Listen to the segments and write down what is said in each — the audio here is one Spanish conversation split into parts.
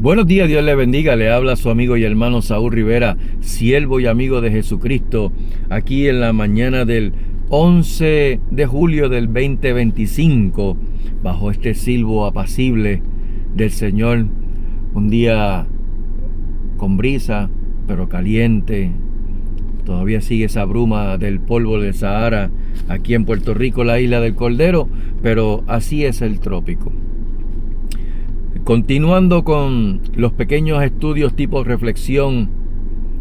Buenos días, Dios le bendiga. Le habla su amigo y hermano Saúl Rivera, siervo y amigo de Jesucristo, aquí en la mañana del 11 de julio del 2025, bajo este silbo apacible del Señor. Un día con brisa, pero caliente. Todavía sigue esa bruma del polvo del Sahara aquí en Puerto Rico, la isla del Cordero, pero así es el trópico. Continuando con los pequeños estudios tipo reflexión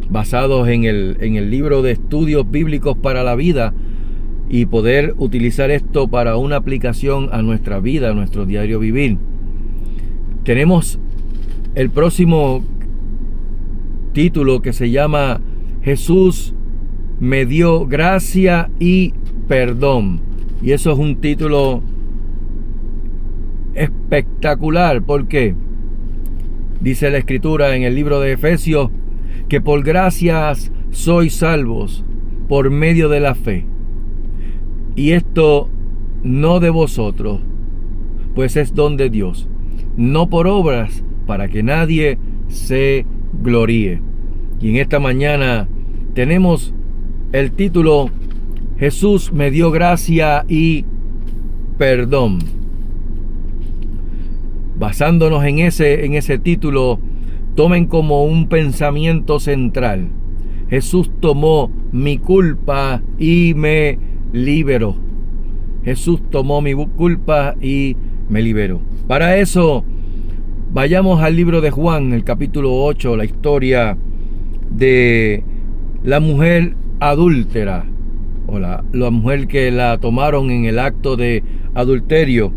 basados en el libro de estudios bíblicos para la vida y poder utilizar esto para una aplicación a nuestra vida, a nuestro diario vivir. Tenemos el próximo título que se llama Jesús me dio gracia y perdón. Y eso es un título espectacular, porque dice la Escritura en el libro de Efesios que por gracias sois salvos por medio de la fe, y esto no de vosotros, pues es don de Dios, no por obras, para que nadie se gloríe. Y en esta mañana tenemos el título Jesús me dio gracia y perdón. Basándonos en ese título, tomen como un pensamiento central: Jesús tomó mi culpa y me liberó. Jesús tomó mi culpa y me liberó. Para eso, vayamos al libro de Juan, el capítulo 8, la historia de la mujer adúltera, o la mujer que la tomaron en el acto de adulterio.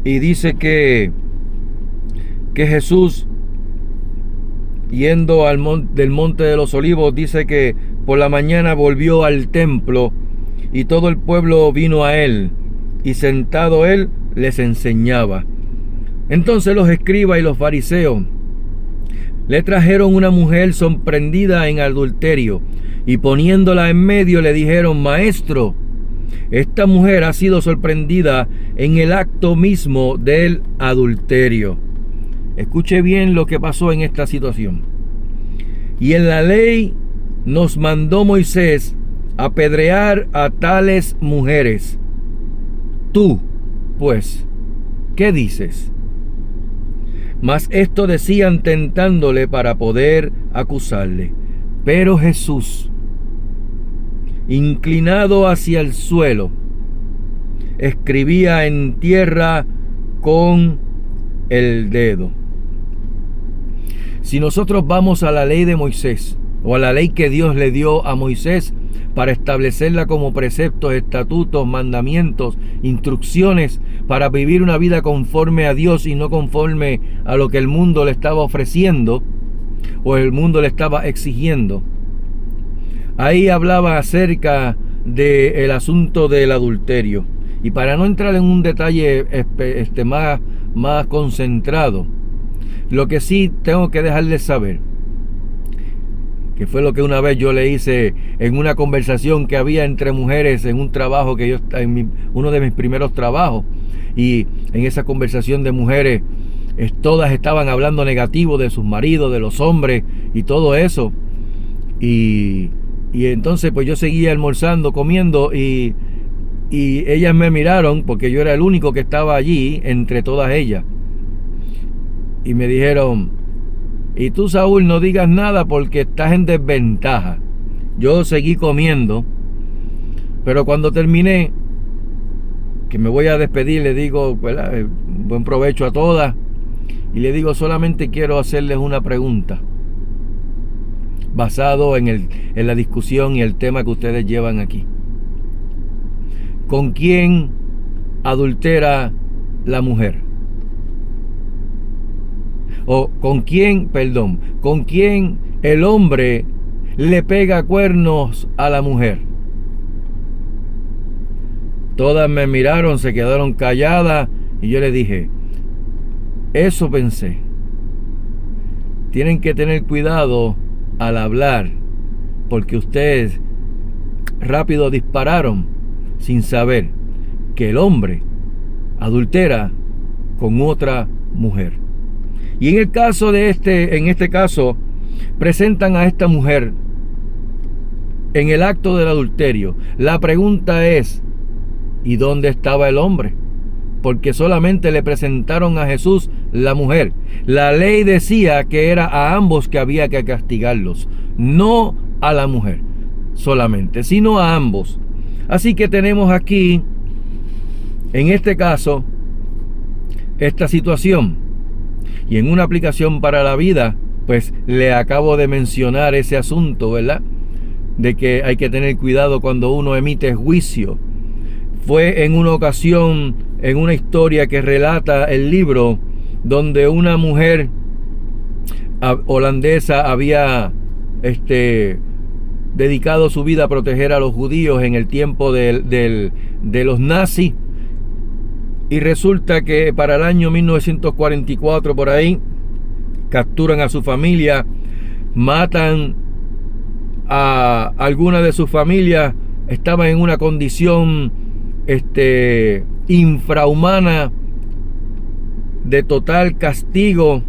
Y dice que Jesús, yendo del monte de los olivos, dice que por la mañana volvió al templo y todo el pueblo vino a él, y sentado él les enseñaba. Entonces los escribas y los fariseos le trajeron una mujer sorprendida en adulterio, y poniéndola en medio le dijeron: Maestro, esta mujer ha sido sorprendida en el acto mismo del adulterio. Escuche bien lo que pasó en esta situación. Y en la ley nos mandó Moisés apedrear a tales mujeres. Tú, pues, ¿qué dices? Mas esto decían tentándole para poder acusarle. Pero Jesús, inclinado hacia el suelo, escribía en tierra con el dedo. Si nosotros vamos a la ley de Moisés, o a la ley que Dios le dio a Moisés para establecerla como preceptos, estatutos, mandamientos, instrucciones para vivir una vida conforme a Dios y no conforme a lo que el mundo le estaba ofreciendo o el mundo le estaba exigiendo, ahí hablaba acerca del asunto del adulterio. Y para no entrar en un detalle más concentrado, lo que sí tengo que dejarles saber, que fue lo que una vez yo le hice en una conversación que había entre mujeres en un trabajo que yo, uno de mis primeros trabajos, y en esa conversación de mujeres, todas estaban hablando negativo de sus maridos, de los hombres y todo eso. Y entonces pues yo seguía almorzando, comiendo, y ellas me miraron porque yo era el único que estaba allí entre todas ellas. Y me dijeron: y tú, Saúl, no digas nada porque estás en desventaja. Yo seguí comiendo, pero cuando terminé, que me voy a despedir, le digo, ¿verdad?, buen provecho a todas, y le digo: solamente quiero hacerles una pregunta basado en la discusión y el tema que ustedes llevan aquí. ¿Con quién adultera la mujer? O ¿con quién el hombre le pega cuernos a la mujer? Todas me miraron, se quedaron calladas, y yo les dije: eso pensé. Tienen que tener cuidado al hablar, porque ustedes rápido dispararon sin saber que el hombre adultera con otra mujer. Y en este caso, presentan a esta mujer en el acto del adulterio. La pregunta es, ¿y dónde estaba el hombre? Porque solamente le presentaron a Jesús la mujer. La ley decía que era a ambos que había que castigarlos, no a la mujer solamente, sino a ambos. Así que tenemos aquí, en este caso, esta situación. Y en una aplicación para la vida, pues le acabo de mencionar ese asunto, ¿verdad? De que hay que tener cuidado cuando uno emite juicio. Fue en una ocasión, en una historia que relata el libro, donde una mujer holandesa había dedicado su vida a proteger a los judíos en el tiempo de los nazis. Y resulta que para el año 1944, por ahí, capturan a su familia, matan a alguna de sus familias, estaban en una condición infrahumana, de total castigo,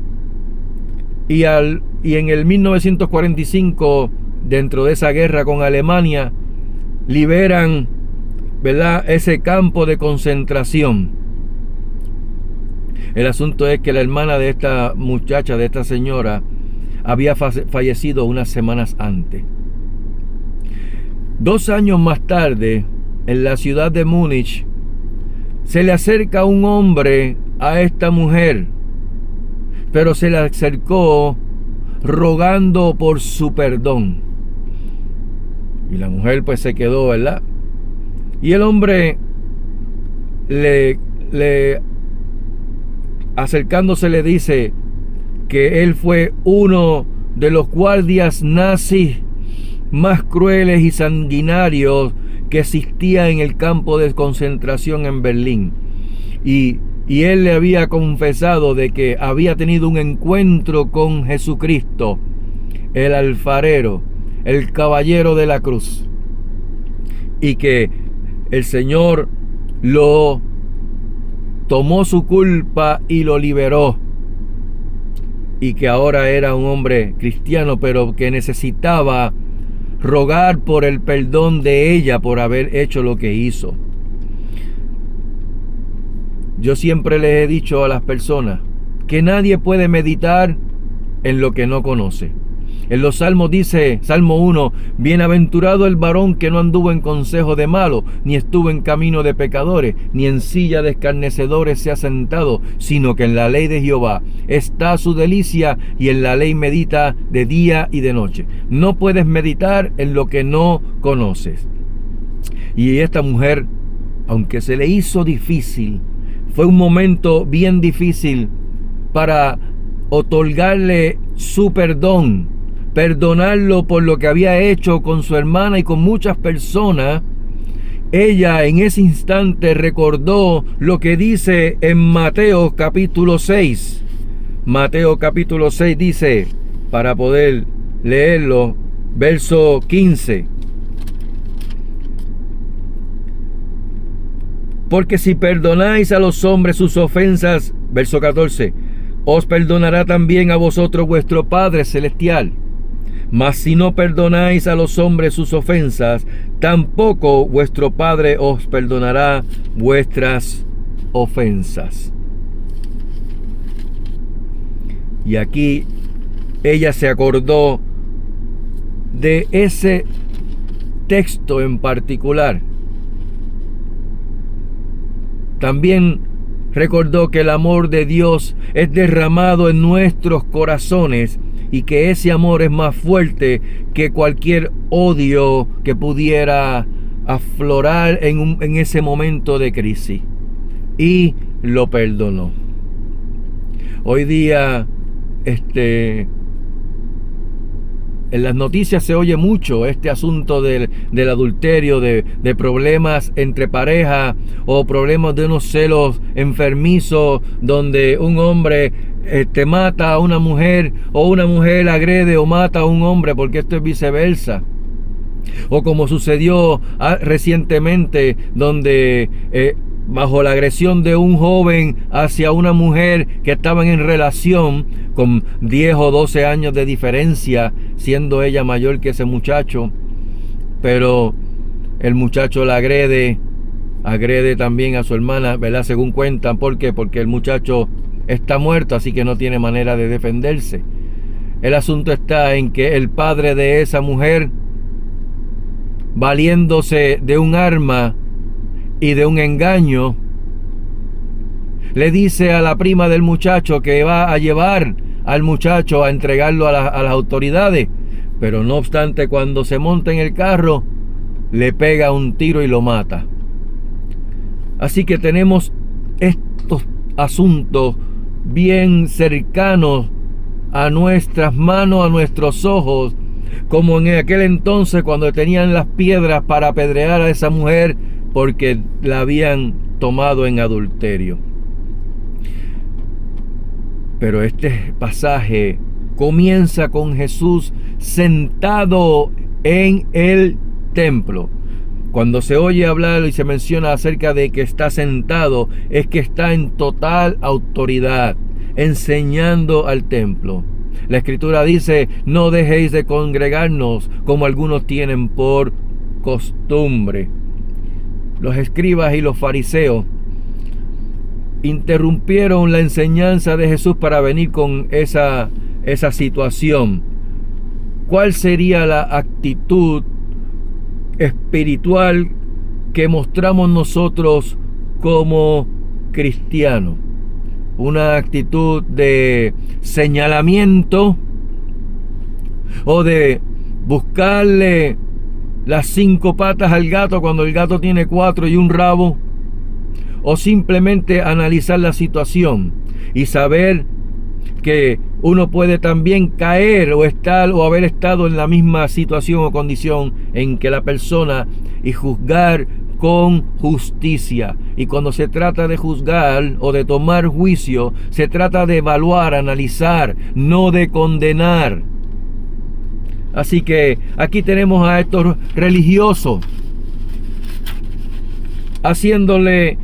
y en el 1945, dentro de esa guerra con Alemania, liberan, ¿verdad?, ese campo de concentración. El asunto es que la hermana de esta muchacha, de esta señora, había fallecido unas semanas antes. 2 años más tarde, en la ciudad de Múnich, se le acerca un hombre a esta mujer, pero se le acercó rogando por su perdón. Y la mujer pues se quedó, ¿verdad? Y el hombre acercándose le dice que él fue uno de los guardias nazis más crueles y sanguinarios que existía en el campo de concentración en Berlín. Y él le había confesado de que había tenido un encuentro con Jesucristo, el alfarero, el caballero de la cruz, y que el Señor lo tomó su culpa y lo liberó, y que ahora era un hombre cristiano, pero que necesitaba rogar por el perdón de ella por haber hecho lo que hizo. Yo siempre les he dicho a las personas que nadie puede meditar en lo que no conoce. En los Salmos dice, Salmo 1, bienaventurado el varón que no anduvo en consejo de malos, ni estuvo en camino de pecadores, ni en silla de escarnecedores se ha sentado, sino que en la ley de Jehová está su delicia, y en la ley medita de día y de noche. No puedes meditar en lo que no conoces. Y esta mujer, aunque se le hizo difícil, fue un momento bien difícil para otorgarle su perdón, perdonarlo por lo que había hecho con su hermana y con muchas personas. Ella en ese instante recordó lo que dice en Mateo capítulo 6. Mateo capítulo 6 dice, para poder leerlo, verso 15. Porque si perdonáis a los hombres sus ofensas, verso 14, os perdonará también a vosotros vuestro Padre Celestial. Mas si no perdonáis a los hombres sus ofensas, tampoco vuestro Padre os perdonará vuestras ofensas. Y aquí ella se acordó de ese texto en particular. También recordó que el amor de Dios es derramado en nuestros corazones y que ese amor es más fuerte que cualquier odio que pudiera aflorar en ese momento de crisis. Y lo perdonó. Hoy día, en las noticias se oye mucho este asunto del adulterio, de problemas entre pareja o problemas de unos celos enfermizos donde un hombre mata a una mujer o una mujer agrede o mata a un hombre, porque esto es viceversa. O como sucedió recientemente donde bajo la agresión de un joven hacia una mujer que estaban en relación con 10 o 12 años de diferencia, siendo ella mayor que ese muchacho. Pero el muchacho la agrede también a su hermana, ¿verdad? Según cuentan. ¿Por qué? Porque el muchacho está muerto, así que no tiene manera de defenderse. El asunto está en que el padre de esa mujer, valiéndose de un arma y de un engaño, le dice a la prima del muchacho que va a llevar al muchacho a entregarlo a las autoridades. Pero no obstante, cuando se monta en el carro, le pega un tiro y lo mata. Así que tenemos estos asuntos bien cercanos a nuestras manos, a nuestros ojos, como en aquel entonces cuando tenían las piedras para apedrear a esa mujer porque la habían tomado en adulterio. Pero este pasaje comienza con Jesús sentado en el templo. Cuando se oye hablar y se menciona acerca de que está sentado, es que está en total autoridad, enseñando al templo. La Escritura dice: no dejéis de congregarnos como algunos tienen por costumbre. Los escribas y los fariseos interrumpieron la enseñanza de Jesús para venir con esa situación. ¿Cuál sería la actitud espiritual que mostramos nosotros como cristianos? ¿Una actitud de señalamiento o de buscarle las 5 patas al gato cuando el gato tiene 4 y un rabo? ¿O simplemente analizar la situación y saber que uno puede también caer o estar o haber estado en la misma situación o condición en que la persona, y juzgar con justicia? Y cuando se trata de juzgar o de tomar juicio, se trata de evaluar, analizar, no de condenar. Así que aquí tenemos a estos religiosos haciéndole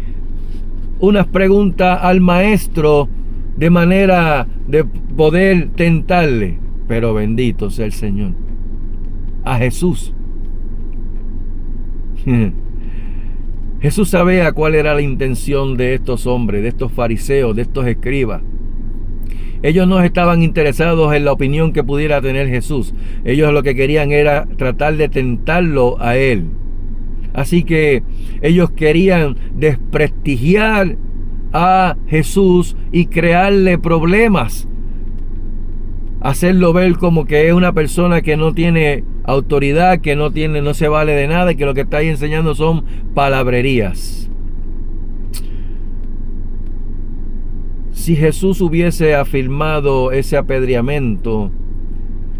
unas preguntas al maestro de manera de poder tentarle. Pero bendito sea el Señor, a Jesús. Jesús sabía cuál era la intención de estos hombres, de estos fariseos, de estos escribas. Ellos no estaban interesados en la opinión que pudiera tener Jesús. Ellos lo que querían era tratar de tentarlo a él. Así que ellos querían desprestigiar a Jesús y crearle problemas, hacerlo ver como que es una persona que no tiene autoridad, que no se vale de nada y que lo que está ahí enseñando son palabrerías. Si Jesús hubiese afirmado ese apedreamiento,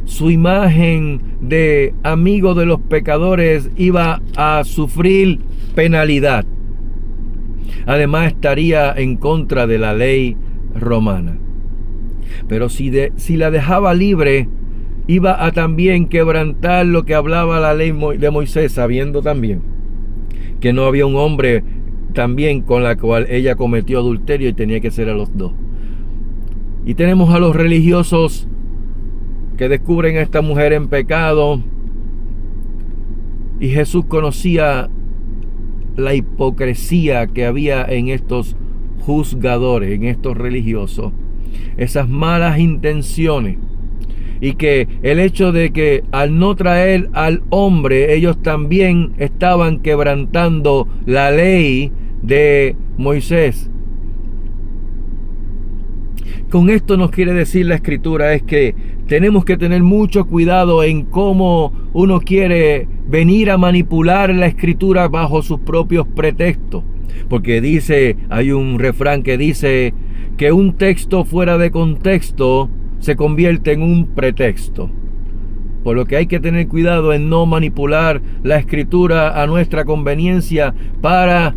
su imagen de amigo de los pecadores iba a sufrir penalidad. Además, estaría en contra de la ley romana. Pero si la dejaba libre, iba a también quebrantar lo que hablaba la ley de Moisés, sabiendo también que no había un hombre también con la cual ella cometió adulterio y tenía que ser a los 2. Y tenemos a los religiosos que descubren a esta mujer en pecado, y Jesús conocía la hipocresía que había en estos juzgadores, en estos religiosos, esas malas intenciones, y que el hecho de que al no traer al hombre, ellos también estaban quebrantando la ley de Moisés. Con esto nos quiere decir la Escritura es que tenemos que tener mucho cuidado en cómo uno quiere venir a manipular la Escritura bajo sus propios pretextos. Porque hay un refrán que dice que un texto fuera de contexto se convierte en un pretexto. Por lo que hay que tener cuidado en no manipular la Escritura a nuestra conveniencia para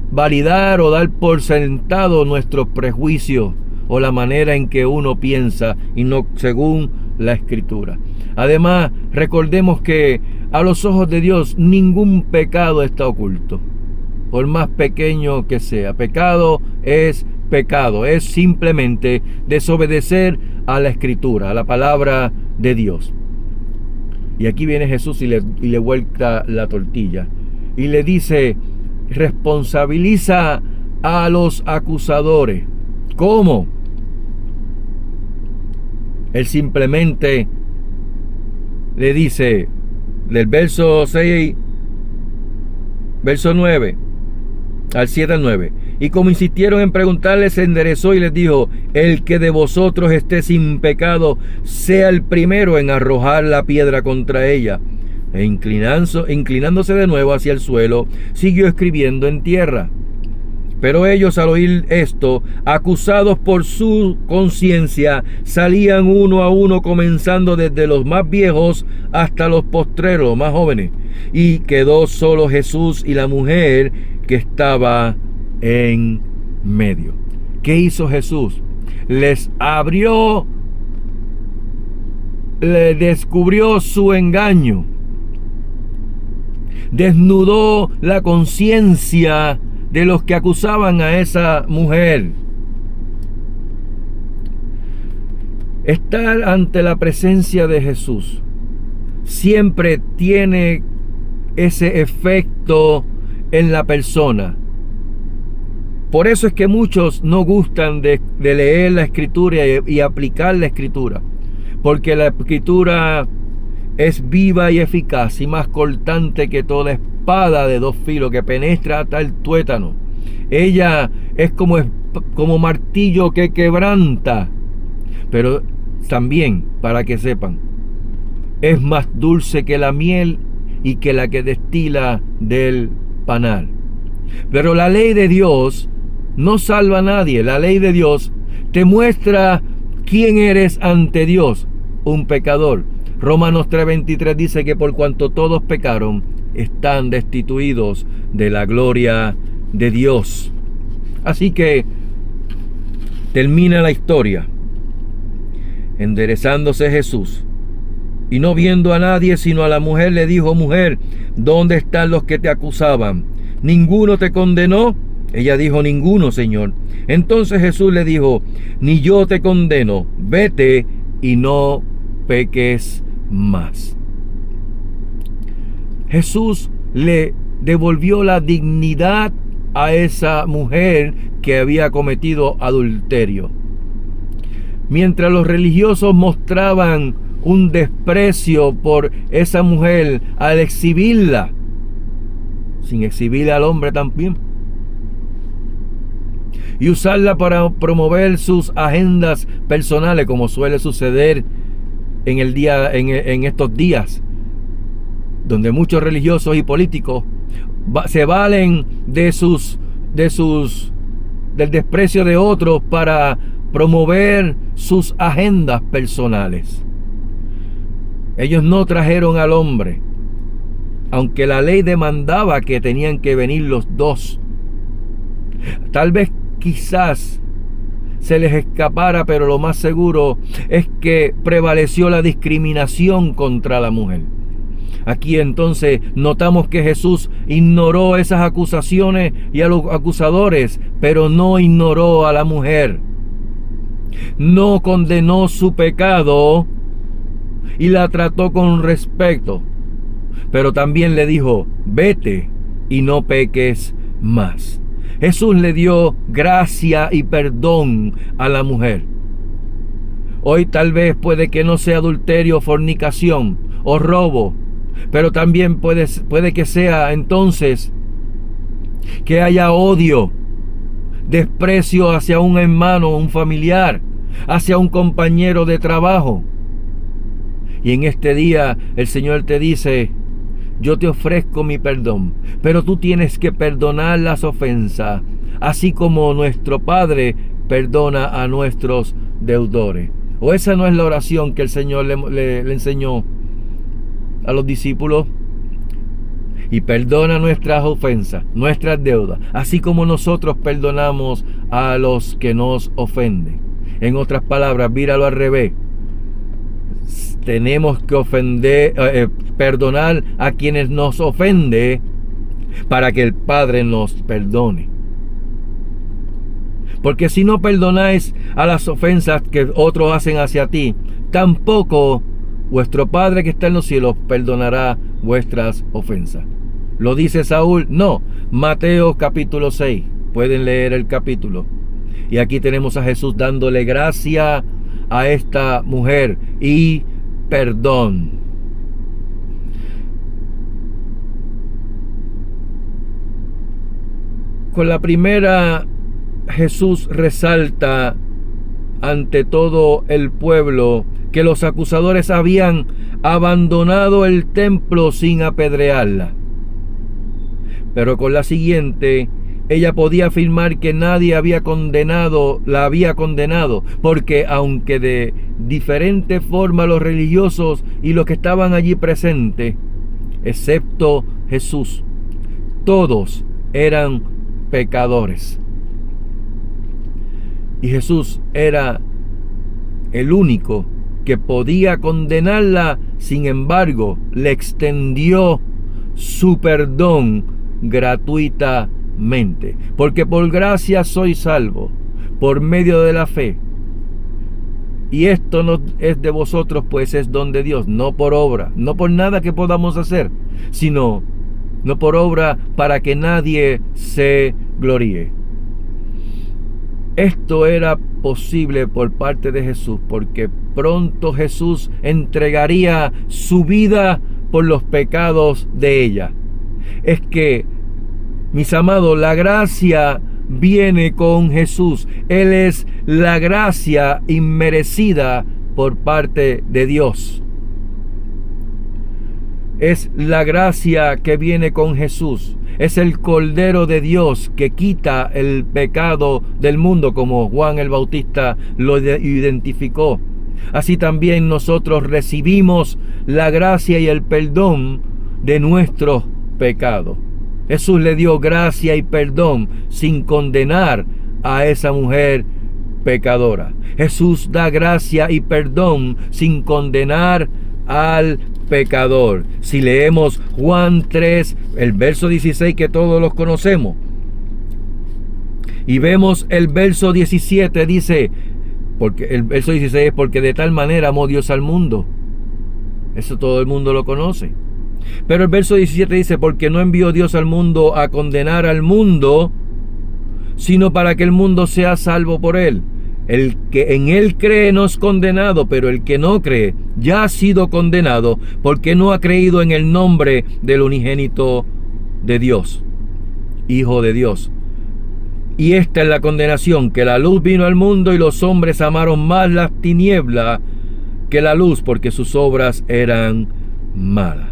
validar o dar por sentado nuestros prejuicios o la manera en que uno piensa y no según la Escritura. Además, recordemos que a los ojos de Dios ningún pecado está oculto. por más pequeño que sea. Pecado, es simplemente desobedecer a la Escritura, a la palabra de Dios. Y aquí viene Jesús y le vuelca la tortilla y le dice: responsabiliza a los acusadores. ¿Cómo? Él simplemente le dice, del verso 6, verso 9 al 7 al 9: y como insistieron en preguntarle, se enderezó y les dijo: el que de vosotros esté sin pecado, sea el primero en arrojar la piedra contra ella. E inclinándose de nuevo hacia el suelo, siguió escribiendo en tierra. Pero ellos, al oír esto, acusados por su conciencia, salían uno a uno, comenzando desde los más viejos hasta los postreros, los más jóvenes. Y quedó solo Jesús y la mujer que estaba en medio. ¿Qué hizo Jesús? Les descubrió su engaño. Desnudó la conciencia de los que acusaban a esa mujer. Estar ante la presencia de Jesús siempre tiene ese efecto en la persona. Por eso es que muchos no gustan de leer la Escritura y aplicar la Escritura, porque la Escritura es viva y eficaz y más cortante que toda espada de dos filos, que penetra hasta el tuétano. Ella es como martillo que quebranta, pero también, para que sepan, es más dulce que la miel y que la que destila del panal. Pero la ley de Dios no salva a nadie. La ley de Dios te muestra quién eres ante Dios: un pecador. Romanos 3:23 dice que por cuanto todos pecaron, están destituidos de la gloria de Dios. Así que termina la historia. Enderezándose Jesús, y no viendo a nadie sino a la mujer, le dijo: mujer, ¿dónde están los que te acusaban? ¿Ninguno te condenó? Ella dijo: ninguno, Señor. Entonces Jesús le dijo: ni yo te condeno, vete y no peques más. Jesús le devolvió la dignidad a esa mujer que había cometido adulterio. Mientras los religiosos mostraban un desprecio por esa mujer al exhibirla, sin exhibir al hombre también, y usarla para promover sus agendas personales, como suele suceder en estos días, donde muchos religiosos y políticos se valen del desprecio de otros para promover sus agendas personales. Ellos no trajeron al hombre, aunque la ley demandaba que tenían que venir los dos. Tal vez, quizás se les escapara, pero lo más seguro es que prevaleció la discriminación contra la mujer. Aquí entonces notamos que Jesús ignoró esas acusaciones y a los acusadores, pero no ignoró a la mujer. No condenó su pecado y la trató con respeto, pero también le dijo: vete y no peques más. Jesús le dio gracia y perdón a la mujer. Hoy tal vez puede que no sea adulterio, fornicación o robo, pero también puede que sea entonces que haya odio, desprecio hacia un hermano, un familiar, hacia un compañero de trabajo. Y en este día el Señor te dice: yo te ofrezco mi perdón, pero tú tienes que perdonar las ofensas, así como nuestro Padre perdona a nuestros deudores. ¿O esa no es la oración que el Señor le enseñó a los discípulos? Y perdona nuestras ofensas, nuestras deudas, así como nosotros perdonamos a los que nos ofenden. En otras palabras, míralo al revés. Tenemos que perdonar a quienes nos ofenden, para que el Padre nos perdone. Porque si no perdonáis a las ofensas que otros hacen hacia ti, tampoco vuestro Padre que está en los cielos perdonará vuestras ofensas. ¿Lo dice Saúl? No. Mateo capítulo 6. Pueden leer el capítulo. Y aquí tenemos a Jesús dándole gracia a esta mujer y perdón. Con la primera, Jesús resalta ante todo el pueblo que los acusadores habían abandonado el templo sin apedrearla. Pero con la siguiente, ella podía afirmar que nadie la había condenado, porque aunque de diferente forma los religiosos y los que estaban allí presentes, excepto Jesús, todos eran pecadores. Y Jesús era el único que podía condenarla. Sin embargo, le extendió su perdón gratuitamente, porque por gracia soy salvo por medio de la fe, y esto no es de vosotros, pues es don de Dios, no por obra, no por nada que podamos hacer, sino no por obra para que nadie se gloríe. Esto era posible por parte de Jesús, porque pronto Jesús entregaría su vida por los pecados de ella. Es que, mis amados, la gracia viene con Jesús. Él es la gracia inmerecida por parte de Dios. Es la gracia que viene con Jesús. Es el Cordero de Dios que quita el pecado del mundo, como Juan el Bautista lo identificó. Así también nosotros recibimos la gracia y el perdón de nuestros pecados. Jesús le dio gracia y perdón sin condenar a esa mujer pecadora. Jesús da gracia y perdón sin condenar al pecador. Si leemos Juan 3, el verso 16, que todos los conocemos, y vemos el verso 17, dice, porque el verso 16 es porque de tal manera amó Dios al mundo. Eso todo el mundo lo conoce. Pero el verso 17 dice, porque no envió Dios al mundo a condenar al mundo, sino para que el mundo sea salvo por él. El que en él cree no es condenado, pero el que no cree ya ha sido condenado, porque no ha creído en el nombre del unigénito de Dios, Hijo de Dios. Y esta es la condenación, que la luz vino al mundo y los hombres amaron más las tinieblas que la luz, porque sus obras eran malas.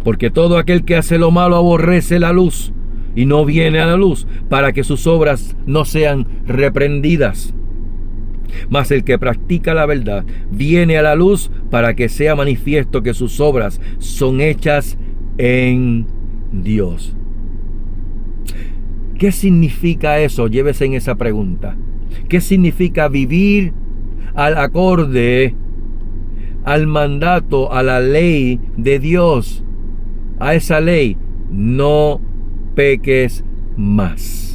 Porque todo aquel que hace lo malo aborrece la luz y no viene a la luz, para que sus obras no sean reprendidas. Mas el que practica la verdad viene a la luz, para que sea manifiesto que sus obras son hechas en Dios. ¿Qué significa eso? Llévese en esa pregunta. ¿Qué significa vivir al acorde, al mandato, a la ley de Dios? A esa ley: no peques más.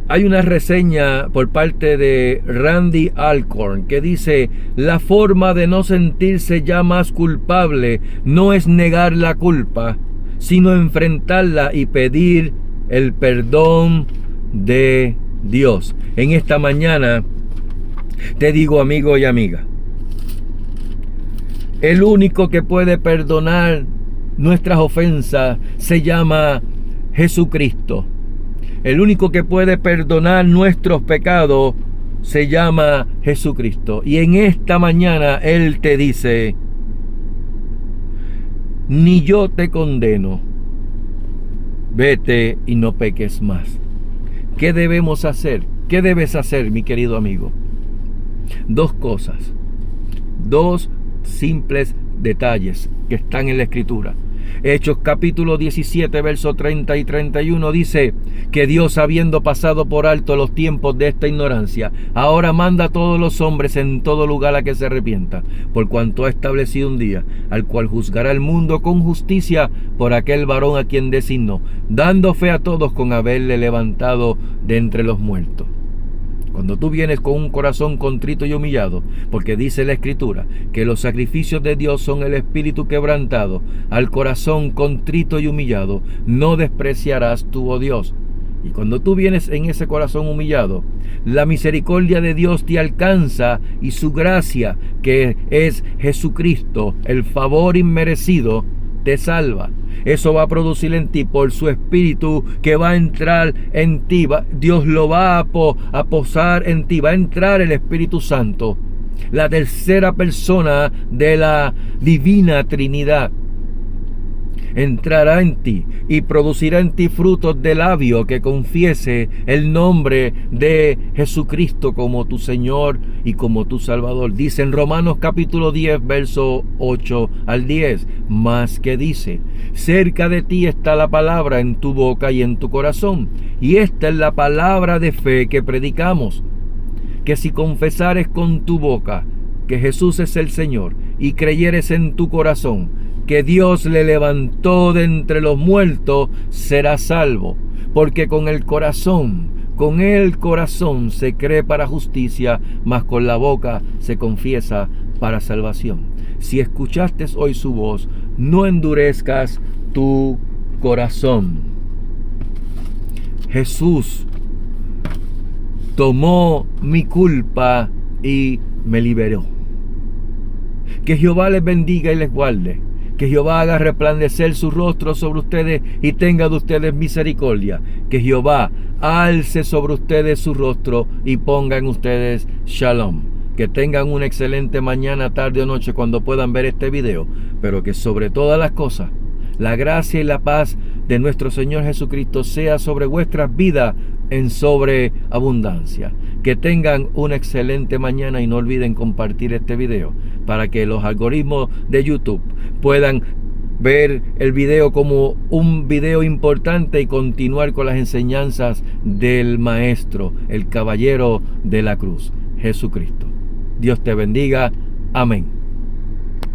Hay una reseña por parte de Randy Alcorn que dice: la forma de no sentirse ya más culpable no es negar la culpa, sino enfrentarla y pedir el perdón de Dios. En esta mañana te digo, amigo y amiga, el único que puede perdonar nuestras ofensas se llama Jesucristo. El único que puede perdonar nuestros pecados se llama Jesucristo. Y en esta mañana Él te dice: ni yo te condeno, vete y no peques más. ¿Qué debemos hacer? ¿Qué debes hacer, mi querido amigo? Dos cosas, dos simples detalles que están en la Escritura. Hechos capítulo 17, versos 30 y 31 dice que Dios, habiendo pasado por alto los tiempos de esta ignorancia, ahora manda a todos los hombres en todo lugar a que se arrepientan, por cuanto ha establecido un día, al cual juzgará el mundo con justicia por aquel varón a quien designó, dando fe a todos con haberle levantado de entre los muertos. Cuando tú vienes con un corazón contrito y humillado, porque dice la Escritura que los sacrificios de Dios son el espíritu quebrantado, al corazón contrito y humillado no despreciarás tú, oh Dios. Y cuando tú vienes en ese corazón humillado, la misericordia de Dios te alcanza y su gracia, que es Jesucristo, el favor inmerecido, te salva. Eso va a producir en ti por su espíritu que va a entrar en ti. Dios lo va a posar en ti. Va a entrar el Espíritu Santo, la tercera persona de la divina Trinidad. Entrará en ti y producirá en ti frutos de labio que confiese el nombre de Jesucristo como tu Señor y como tu Salvador. Dice en Romanos capítulo 10, verso 8 al 10, más que dice: cerca de ti está la palabra en tu boca y en tu corazón, y esta es la palabra de fe que predicamos, que si confesares con tu boca que Jesús es el Señor y creyeres en tu corazón que Dios le levantó de entre los muertos, serás salvo. Porque con el corazón se cree para justicia, mas con la boca se confiesa para salvación. Si escuchaste hoy su voz, no endurezcas tu corazón. Jesús tomó mi culpa y me liberó. Que Jehová les bendiga y les guarde. Que Jehová haga resplandecer su rostro sobre ustedes y tenga de ustedes misericordia. Que Jehová alce sobre ustedes su rostro y ponga en ustedes shalom. Que tengan una excelente mañana, tarde o noche cuando puedan ver este video. Pero que sobre todas las cosas, la gracia y la paz de nuestro Señor Jesucristo sea sobre vuestras vidas en sobreabundancia. Que tengan una excelente mañana y no olviden compartir este video para que los algoritmos de YouTube puedan ver el video como un video importante y continuar con las enseñanzas del Maestro, el Caballero de la Cruz, Jesucristo. Dios te bendiga. Amén.